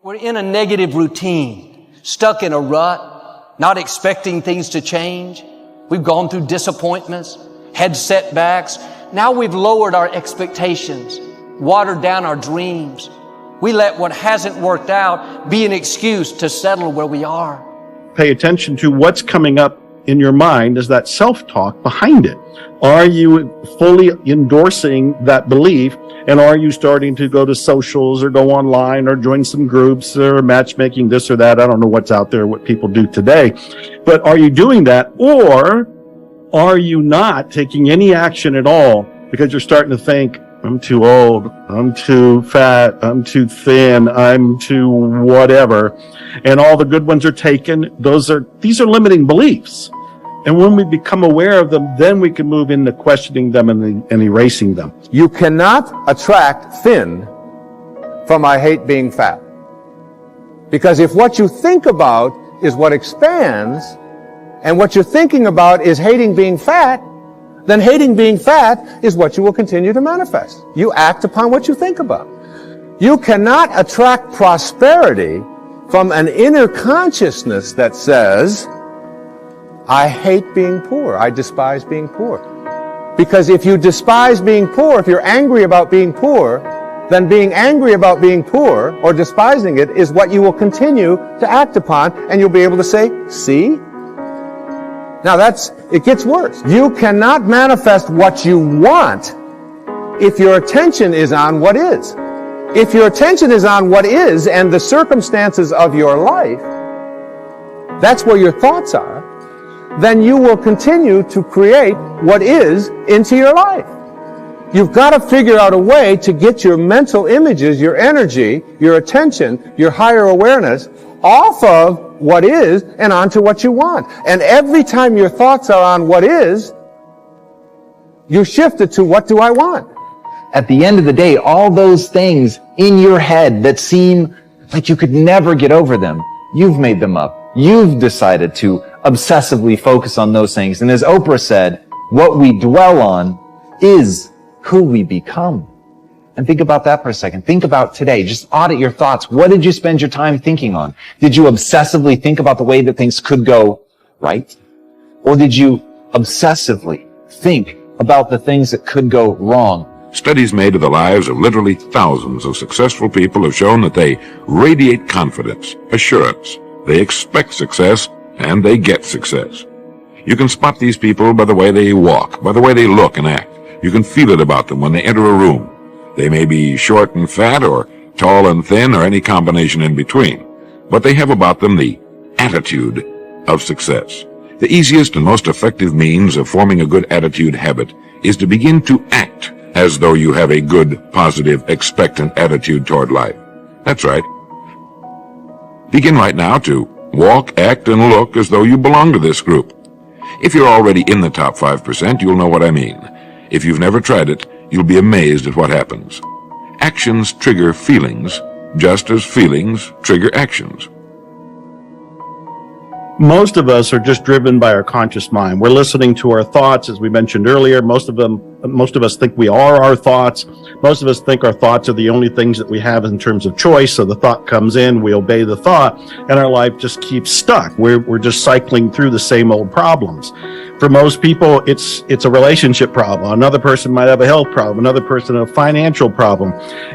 We're in a negative routine, stuck in a rut, not expecting things to change. We've gone through disappointments, had setbacks. Now we've lowered our expectations, watered down our dreams. We let what hasn't worked out be an excuse to settle where we are. Pay attention to what's coming up in your mind as that self-talk behind it. Are you fully endorsing that belief? And are you starting to go to socials or go online or join some groups or matchmaking, this or that? I don't know what's out there, what people do today. But are you doing that? Or are you not taking any action at all because you're starting to think, I'm too old, I'm too fat, I'm too thin, I'm too whatever. And all the good ones are taken. These are limiting beliefs. And when we become aware of them, then we can move into questioning them and erasing them. You cannot attract thin from I hate being fat. Because if what you think about is what expands, and what you're thinking about is hating being fat, then hating being fat is what you will continue to manifest. You act upon what you think about. You cannot attract prosperity from an inner consciousness that says, I hate being poor. I despise being poor. Because if you despise being poor, if you're angry about being poor, then being angry about being poor or despising it is what you will continue to act upon, and you'll be able to say, see? Now it gets worse. You cannot manifest what you want if your attention is on what is. If your attention is on what is and the circumstances of your life, that's where your thoughts are, then you will continue to create what is into your life. You've got to figure out a way to get your mental images, your energy, your attention, your higher awareness off of what is and onto what you want. And every time your thoughts are on what is, you shift it to what do I want? At the end of the day, all those things in your head that seem like you could never get over them, you've made them up. You've decided to obsessively focus on those things. And as Oprah said, what we dwell on is who we become. And think about that for a second. Think about today. Just audit your thoughts. What did you spend your time thinking on? Did you obsessively think about the way that things could go right? Or did you obsessively think about the things that could go wrong? Studies made of the lives of literally thousands of successful people have shown that they radiate confidence, assurance. They expect success, and they get success. You can spot these people by the way they walk, by the way they look and act. You can feel it about them when they enter a room. They may be short and fat, or tall and thin, or any combination in between. But they have about them the attitude of success. The easiest and most effective means of forming a good attitude habit is to begin to act as though you have a good, positive, expectant attitude toward life. That's right. Begin right now to walk, act, and look as though you belong to this group. If you're already in the top 5%, you'll know what I mean. If you've never tried it, you'll be amazed at what happens. Actions trigger feelings, just as feelings trigger actions. Most of us are just driven by our conscious mind. We're listening to our thoughts, as we mentioned earlier. Most of us think we are our thoughts. Most of us think our thoughts are the only things that we have in terms of choice. So the thought comes in, we obey the thought, and our life just keeps stuck. We're just cycling through the same old problems. For most people, it's a relationship problem. Another person might have a health problem. Another person a financial problem.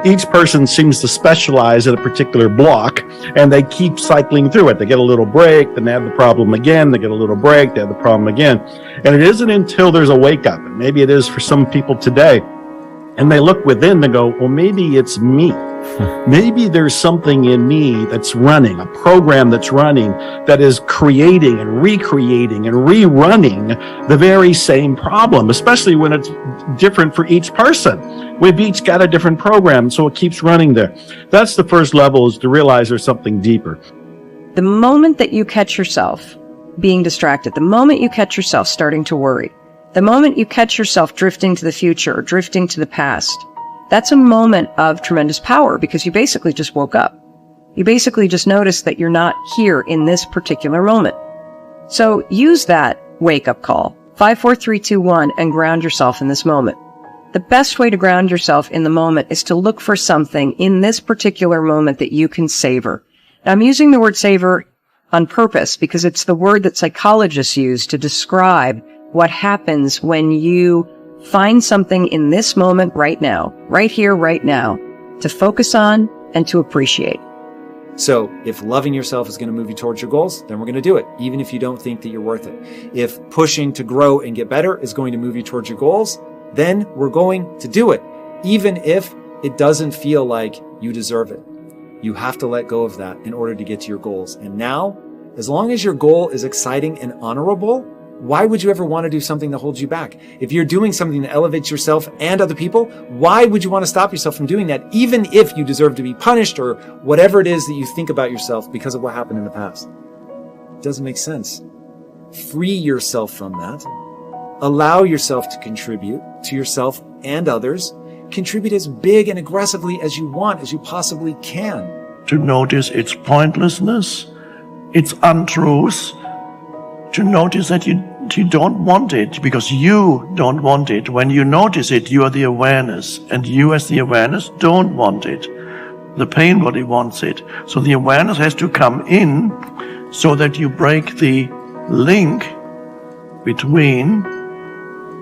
Each person seems to specialize in a particular block, and they keep cycling through it. They get a little break, then they have the problem again. They get a little break, they have the problem again. And it isn't until there's a wake up, and maybe it is for some people today, and they look within and go, well, maybe it's me. Maybe there's something in me that's running, a program that's running that is creating and recreating and rerunning the very same problem, especially when it's different for each person. We've each got a different program, so it keeps running there. That's the first level, is to realize there's something deeper. The moment that you catch yourself being distracted, the moment you catch yourself starting to worry, the moment you catch yourself drifting to the future or drifting to the past, that's a moment of tremendous power, because you basically just woke up. You basically just noticed that you're not here in this particular moment. So use that wake-up call, 5, 4, 3, 2, 1, and ground yourself in this moment. The best way to ground yourself in the moment is to look for something in this particular moment that you can savor. Now, I'm using the word savor on purpose because it's the word that psychologists use to describe what happens when you find something in this moment right now, right here, right now, to focus on and to appreciate. So if loving yourself is going to move you towards your goals, then we're going to do it, even if you don't think that you're worth it. If pushing to grow and get better is going to move you towards your goals, then we're going to do it, even if it doesn't feel like you deserve it. You have to let go of that in order to get to your goals. And now, as long as your goal is exciting and honorable, why would you ever want to do something that holds you back? If you're doing something that elevates yourself and other people, why would you want to stop yourself from doing that, even if you deserve to be punished or whatever it is that you think about yourself because of what happened in the past? It doesn't make sense. Free yourself from that. Allow yourself to contribute to yourself and others. Contribute as big and aggressively as you want, as you possibly can. To notice its pointlessness, its untruths, to notice that you don't want it because you don't want it. When you notice it, you are the awareness, and you as the awareness don't want it. The pain body wants it. So the awareness has to come in so that you break the link between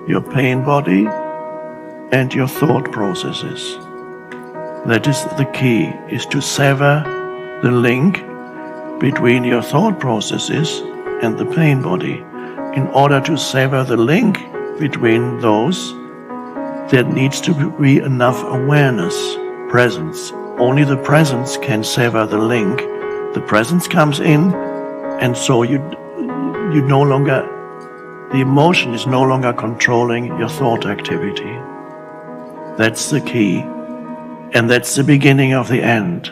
your pain body and your thought processes. That is the key, is to sever the link between your thought processes and the pain body. In order to sever the link between those, there needs to be enough awareness, presence. Only the presence can sever the link. The presence comes in, and so you no longer, the emotion is no longer controlling your thought activity. That's the key, and that's the beginning of the end.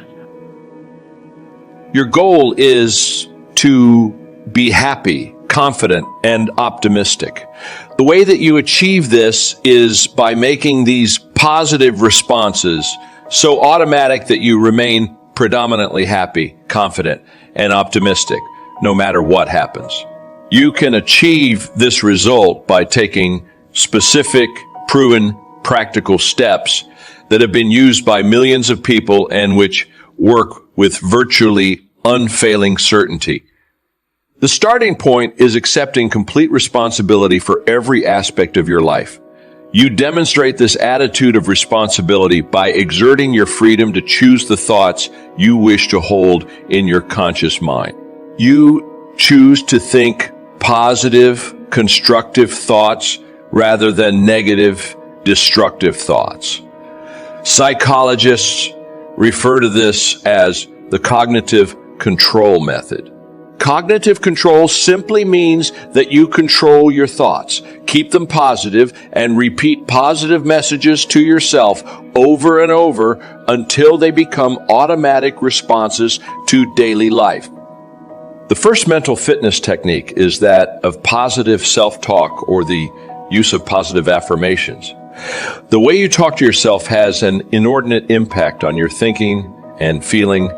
Your goal is to be happy, confident, and optimistic. The way that you achieve this is by making these positive responses so automatic that you remain predominantly happy, confident, and optimistic, no matter what happens. You can achieve this result by taking specific, proven, practical steps that have been used by millions of people and which work with virtually unfailing certainty. The starting point is accepting complete responsibility for every aspect of your life. You demonstrate this attitude of responsibility by exerting your freedom to choose the thoughts you wish to hold in your conscious mind. You choose to think positive, constructive thoughts rather than negative, destructive thoughts. Psychologists refer to this as the cognitive control method. Cognitive control simply means that you control your thoughts, keep them positive, and repeat positive messages to yourself over and over until they become automatic responses to daily life. The first mental fitness technique is that of positive self-talk, or the use of positive affirmations. The way you talk to yourself has an inordinate impact on your thinking and feeling.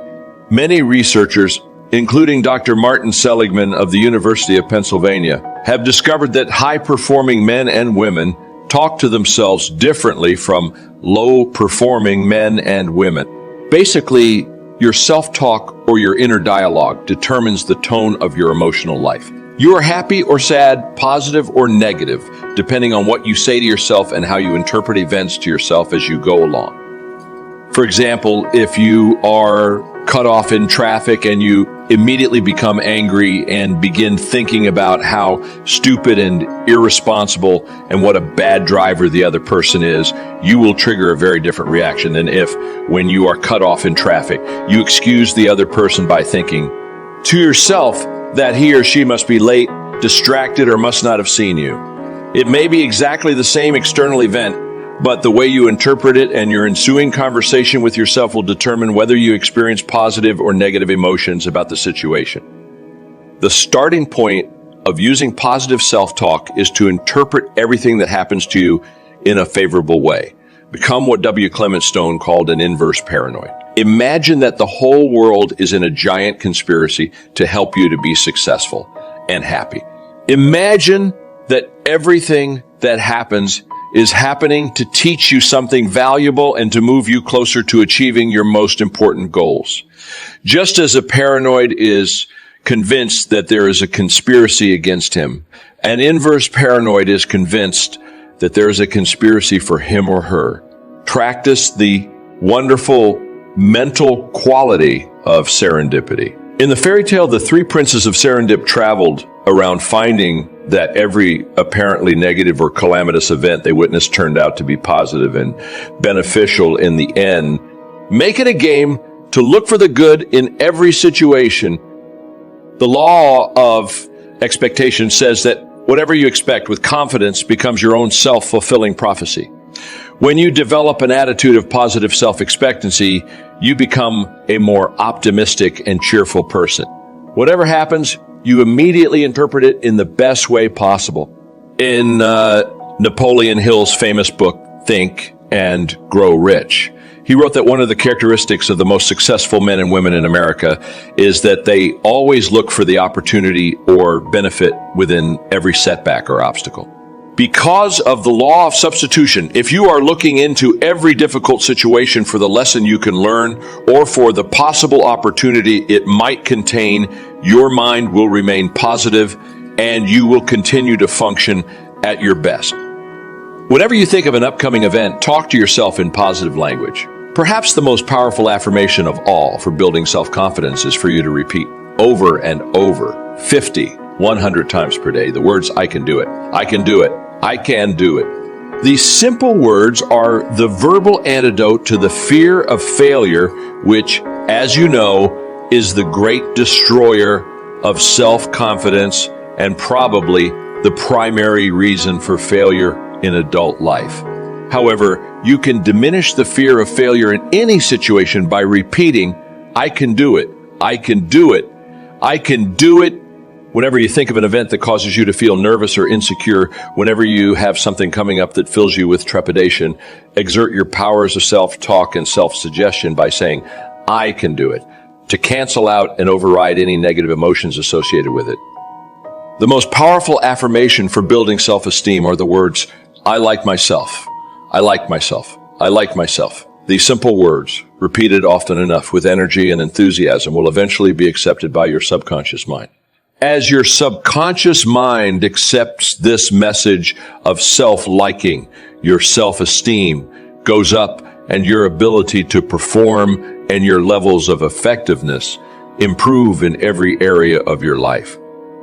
Many researchers, including Dr. Martin Seligman of the University of Pennsylvania, have discovered that high-performing men and women talk to themselves differently from low-performing men and women. Basically, your self-talk or your inner dialogue determines the tone of your emotional life. You are happy or sad, positive or negative, depending on what you say to yourself and how you interpret events to yourself as you go along. For example, if you are cut off in traffic and you immediately become angry and begin thinking about how stupid and irresponsible and what a bad driver the other person is, you will trigger a very different reaction than if, when you are cut off in traffic, you excuse the other person by thinking to yourself that he or she must be late, distracted, or must not have seen you. It may be exactly the same external event, but the way you interpret it and your ensuing conversation with yourself will determine whether you experience positive or negative emotions about the situation. The starting point of using positive self-talk is to interpret everything that happens to you in a favorable way. Become what W. Clement Stone called an inverse paranoid. Imagine that the whole world is in a giant conspiracy to help you to be successful and happy. Imagine that everything that happens is happening to teach you something valuable and to move you closer to achieving your most important goals. Just as a paranoid is convinced that there is a conspiracy against him, an inverse paranoid is convinced that there is a conspiracy for him or her. Practice the wonderful mental quality of serendipity. In the fairy tale, the three princes of Serendip traveled around finding that every apparently negative or calamitous event they witnessed turned out to be positive and beneficial in the end. Make it a game to look for the good in every situation. The law of expectation says that whatever you expect with confidence becomes your own self-fulfilling prophecy. When you develop an attitude of positive self-expectancy, you become a more optimistic and cheerful person. Whatever happens, you immediately interpret it in the best way possible. In Napoleon Hill's famous book, Think and Grow Rich, he wrote that one of the characteristics of the most successful men and women in America is that they always look for the opportunity or benefit within every setback or obstacle. Because of the law of substitution, if you are looking into every difficult situation for the lesson you can learn or for the possible opportunity it might contain, your mind will remain positive and you will continue to function at your best. Whenever you think of an upcoming event, talk to yourself in positive language. Perhaps the most powerful affirmation of all for building self-confidence is for you to repeat over and over, 50, 100 times per day, the words, I can do it, I can do it, I can do it. These simple words are the verbal antidote to the fear of failure, which, as you know, is the great destroyer of self-confidence and probably the primary reason for failure in adult life. However, you can diminish the fear of failure in any situation by repeating, I can do it, I can do it, I can do it. Whenever you think of an event that causes you to feel nervous or insecure, whenever you have something coming up that fills you with trepidation, exert your powers of self-talk and self-suggestion by saying, I can do it, to cancel out and override any negative emotions associated with it. The most powerful affirmation for building self-esteem are the words, I like myself, I like myself, I like myself. These simple words, repeated often enough with energy and enthusiasm, will eventually be accepted by your subconscious mind. As your subconscious mind accepts this message of self-liking, your self-esteem goes up and your ability to perform and your levels of effectiveness improve in every area of your life.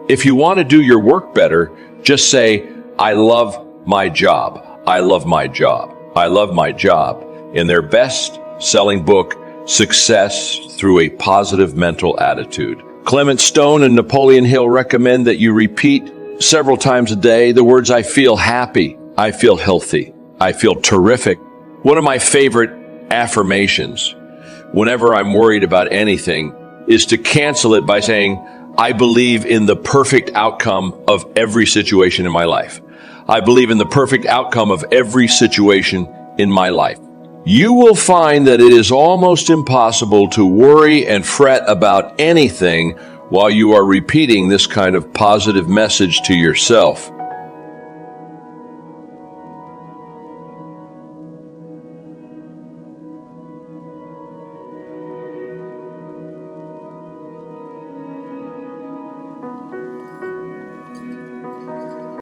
If you want to do your work better, just say, I love my job. I love my job. I love my job. In their best-selling book, Success Through a Positive Mental Attitude, Clement Stone and Napoleon Hill recommend that you repeat several times a day the words, I feel happy, I feel healthy, I feel terrific. One of my favorite affirmations, whenever I'm worried about anything, is to cancel it by saying, I believe in the perfect outcome of every situation in my life. I believe in the perfect outcome of every situation in my life. You will find that it is almost impossible to worry and fret about anything while you are repeating this kind of positive message to yourself.